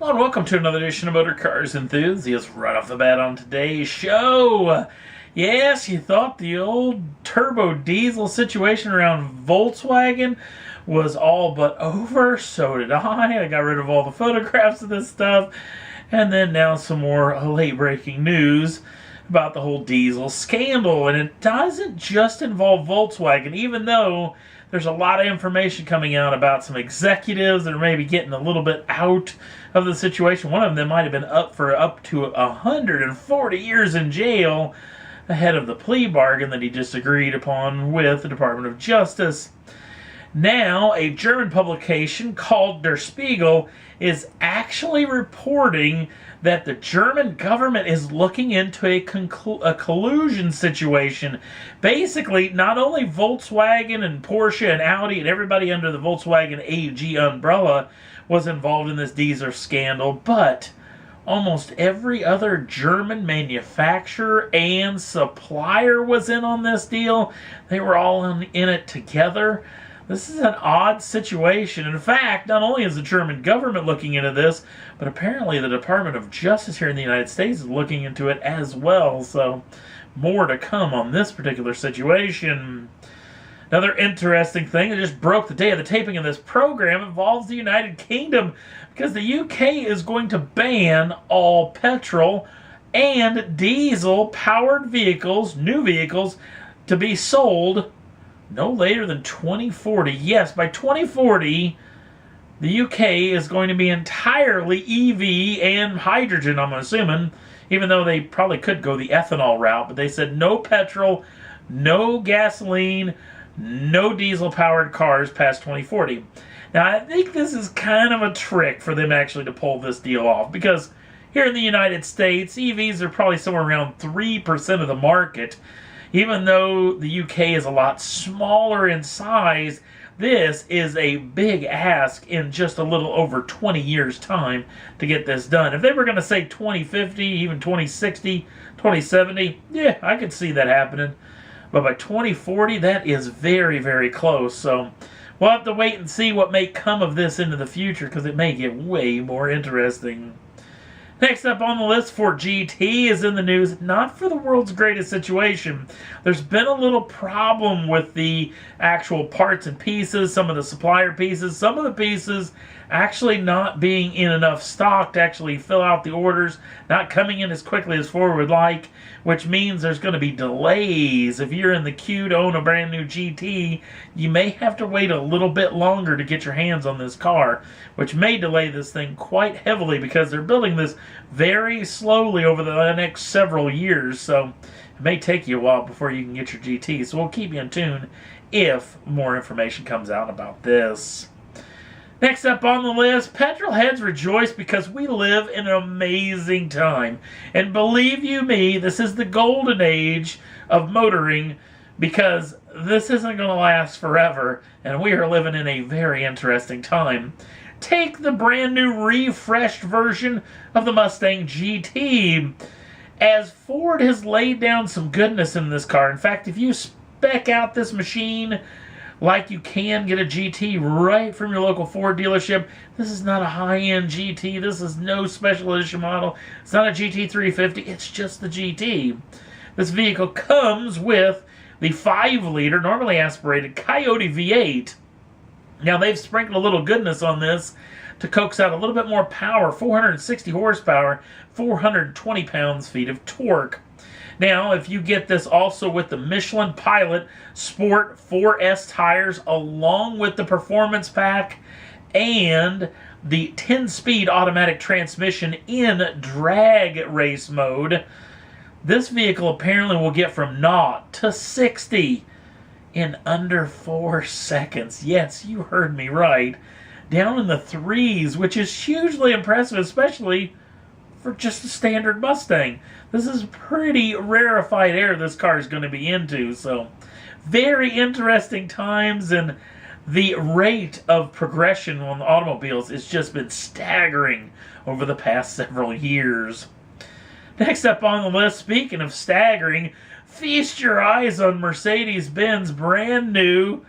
Hello and welcome to another edition of Motor Cars Enthusiasts. Right off the bat on today's show, yes, you thought the old turbo diesel situation around Volkswagen was all but over. So did I. I got rid of all the photographs of this stuff. And then now some more late breaking news about the whole diesel scandal. And it doesn't just involve Volkswagen, even though there's a lot of information coming out about some executives that are maybe getting a little bit out of the situation. One of them might have been up for up to 140 years in jail ahead of the plea bargain that he just agreed upon with the Department of Justice. Now, a German publication called Der Spiegel is actually reporting that the German government is looking into a collusion situation. Basically, not only Volkswagen and Porsche and Audi and everybody under the Volkswagen AG umbrella was involved in this diesel scandal, but almost every other German manufacturer and supplier was in on this deal. They were all in it together. This is an odd situation. In fact, not only is the German government looking into this, but apparently the Department of Justice here in the United States is looking into it as well. So, more to come on this particular situation. Another interesting thing that just broke the day of the taping of this program involves the United Kingdom, because the UK is going to ban all petrol and diesel-powered vehicles, new vehicles, to be sold no later than 2040. Yes, by 2040, the UK is going to be entirely EV and hydrogen, I'm assuming, even though they probably could go the ethanol route. But they said no petrol, no gasoline, no diesel-powered cars past 2040. Now, I think this is kind of a trick for them actually to pull this deal off, because here in the United States, EVs are probably somewhere around 3% of the market. Even though the UK is a lot smaller in size, this is a big ask in just a little over 20 years' time to get this done. If they were going to say 2050, even 2060, 2070, yeah, I could see that happening. But by 2040, that is very, very close. So we'll have to wait and see what may come of this into the future, because it may get way more interesting. Next up on the list, Ford GT is in the news, not for the world's greatest situation. There's been a little problem with the actual parts and pieces, some of the supplier pieces, some of the pieces actually not being in enough stock to actually fill out the orders, not coming in as quickly as Ford would like, which means there's going to be delays. If you're in the queue to own a brand new GT, you may have to wait a little bit longer to get your hands on this car, which may delay this thing quite heavily, because they're building this very slowly over the next several years, so it may take you a while before you can get your GT. So we'll keep you in tune if more information comes out about this. Next up on the list, petrol heads rejoice because we live in an amazing time. And believe you me, this is the golden age of motoring, because this isn't going to last forever, and we are living in a very interesting time. Take the brand new refreshed version of the Mustang GT, as Ford has laid down some goodness in this car. In fact, if you spec out this machine like you can get a GT right from your local Ford dealership, this is not a high-end GT. This is no special edition model. It's not a GT350. It's just the GT. This vehicle comes with the 5-liter, normally aspirated Coyote V8. Now, they've sprinkled a little goodness on this to coax out a little bit more power, 460 horsepower, 420 pounds-feet of torque. Now, if you get this also with the Michelin Pilot Sport 4S tires, along with the Performance Pack and the 10-speed automatic transmission in drag race mode, this vehicle apparently will get from 0 to 60 in under 4 seconds. Yes, you heard me right. Down in the 3s, which is hugely impressive, especially for just a standard Mustang. This is pretty rarefied air this car is going to be into. So, very interesting times, and the rate of progression on the automobiles has just been staggering over the past several years. Next up on the list, speaking of staggering, feast your eyes on Mercedes-Benz brand new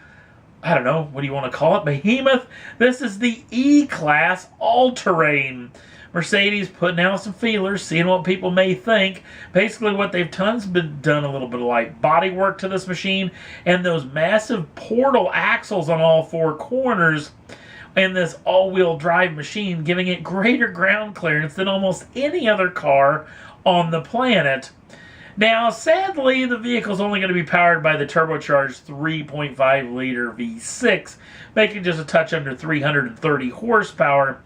I don't know, what do you want to call it, behemoth? This is the E-Class All-Terrain. Mercedes putting out some feelers, seeing what people may think. Basically what they've done has been done a little bit of like body work to this machine, and those massive portal axles on all four corners in this all-wheel drive machine, giving it greater ground clearance than almost any other car on the planet. Now, sadly, the vehicle is only going to be powered by the turbocharged 3.5-liter V6, making just a touch under 330 horsepower.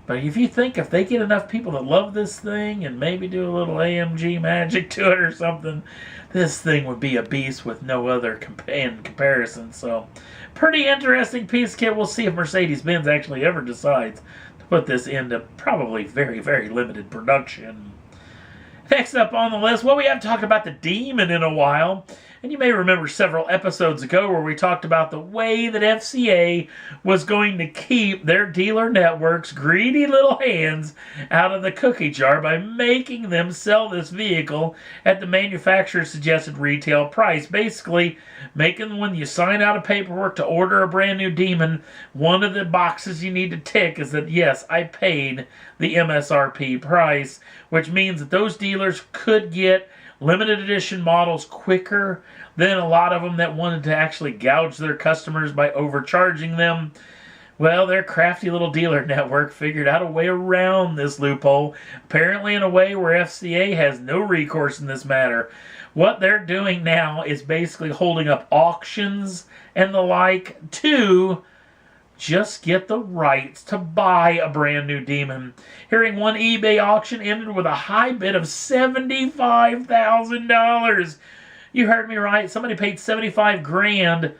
But if you think if they get enough people that love this thing and maybe do a little AMG magic to it or something, this thing would be a beast with no other in comparison. So, pretty interesting piece of kit. We'll see if Mercedes-Benz actually ever decides to put this into probably very, very limited production. Next up on the list, well, we haven't talked about the Demon in a while. And you may remember several episodes ago where we talked about the way that FCA was going to keep their dealer network's greedy little hands out of the cookie jar by making them sell this vehicle at the manufacturer's suggested retail price. Basically, making when you sign out a paperwork to order a brand new Demon, one of the boxes you need to tick is that, yes, I paid the MSRP price, which means that those dealers could get limited edition models quicker than a lot of them that wanted to actually gouge their customers by overcharging them. Well, their crafty little dealer network figured out a way around this loophole, apparently in a way where FCA has no recourse in this matter. What they're doing now is basically holding up auctions and the like to just get the rights to buy a brand new Demon. Hearing one eBay auction ended with a high bid of $75,000. You heard me right. Somebody paid $75 grand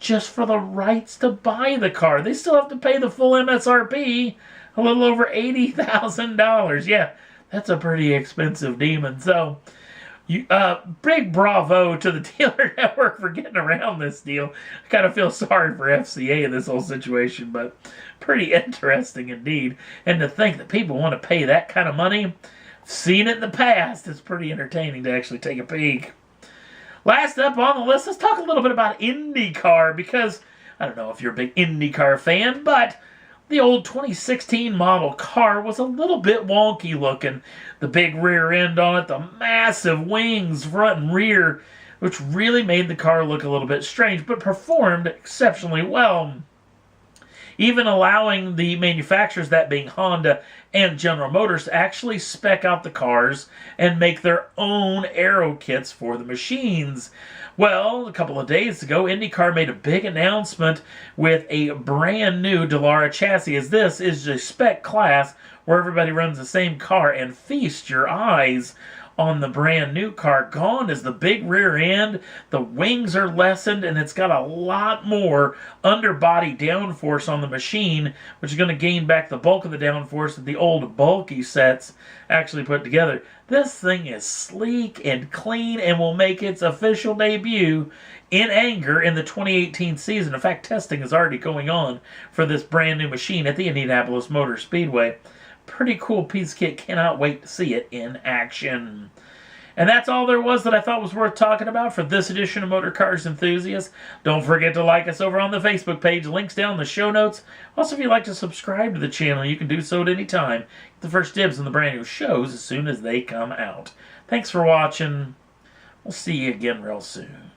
just for the rights to buy the car. They still have to pay the full MSRP, a little over $80,000. Yeah, that's a pretty expensive Demon. So, big bravo to the dealer network for getting around this deal. I kind of feel sorry for FCA in this whole situation, but pretty interesting indeed. And to think that people want to pay that kind of money, I've seen it in the past. It's pretty entertaining to actually take a peek. Last up on the list, let's talk a little bit about IndyCar, because I don't know if you're a big IndyCar fan, but the old 2016 model car was a little bit wonky looking. The big rear end on it, the massive wings front and rear, which really made the car look a little bit strange, but performed exceptionally well. Even allowing the manufacturers, that being Honda and General Motors, to actually spec out the cars and make their own aero kits for the machines. Well, a couple of days ago, IndyCar made a big announcement with a brand new Dallara chassis, as this is a spec class where everybody runs the same car, and feast your eyes on the brand new car. Gone is the big rear end, the wings are lessened, and it's got a lot more underbody downforce on the machine, which is going to gain back the bulk of the downforce that the old bulky sets actually put together. This thing is sleek and clean and will make its official debut in anger in the 2018 season. In fact, testing is already going on for this brand new machine at the Indianapolis Motor Speedway. Pretty cool piece of kit. Cannot wait to see it in action. And that's all there was that I thought was worth talking about for this edition of Motor Cars Enthusiasts. Don't forget to like us over on the Facebook page. Links down in the show notes. Also, if you'd like to subscribe to the channel, you can do so at any time. Get the first dibs on the brand new shows as soon as they come out. Thanks for watching. We'll see you again real soon.